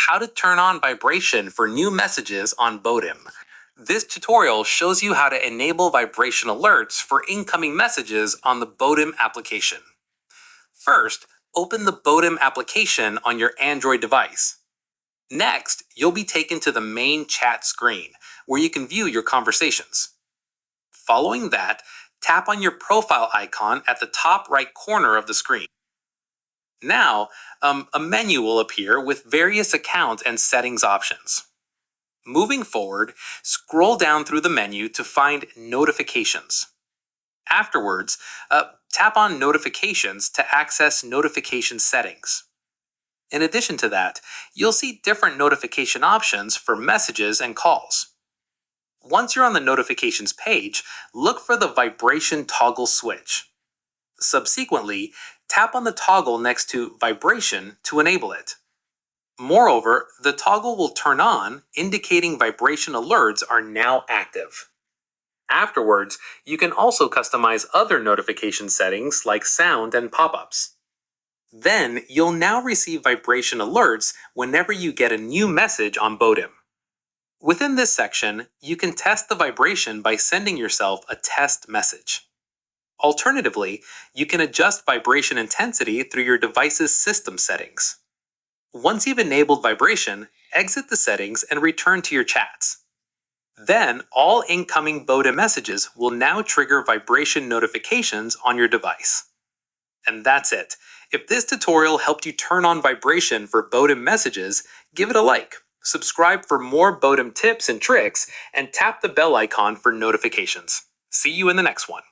how to turn on vibration for new messages on BOTIM. This tutorial shows you how to enable vibration alerts for incoming messages on the BOTIM application. First, open the BOTIM application on your Android device. Next, you'll be taken to the main chat screen, where you can view your conversations. Following that, tap on your profile icon at the top right corner of the screen. Now, a menu will appear with various account and settings options. Moving forward, scroll down through the menu to find Notifications. Afterwards, tap on Notifications to access notification settings. In addition to that, you'll see different notification options for messages and calls. Once you're on the notifications page, look for the vibration toggle switch. Subsequently, tap on the toggle next to Vibration to enable it. Moreover, the toggle will turn on, indicating vibration alerts are now active. Afterwards, you can also customize other notification settings like sound and pop-ups. Then, you'll now receive vibration alerts whenever you get a new message on BOTIM. Within this section, you can test the vibration by sending yourself a test message. Alternatively, you can adjust vibration intensity through your device's system settings. Once you've enabled vibration, exit the settings and return to your chats. Then, all incoming BOTIM messages will now trigger vibration notifications on your device. And that's it. If this tutorial helped you turn on vibration for BOTIM messages, give it a like. Subscribe for more BOTIM tips and tricks, and tap the bell icon for notifications. See you in the next one.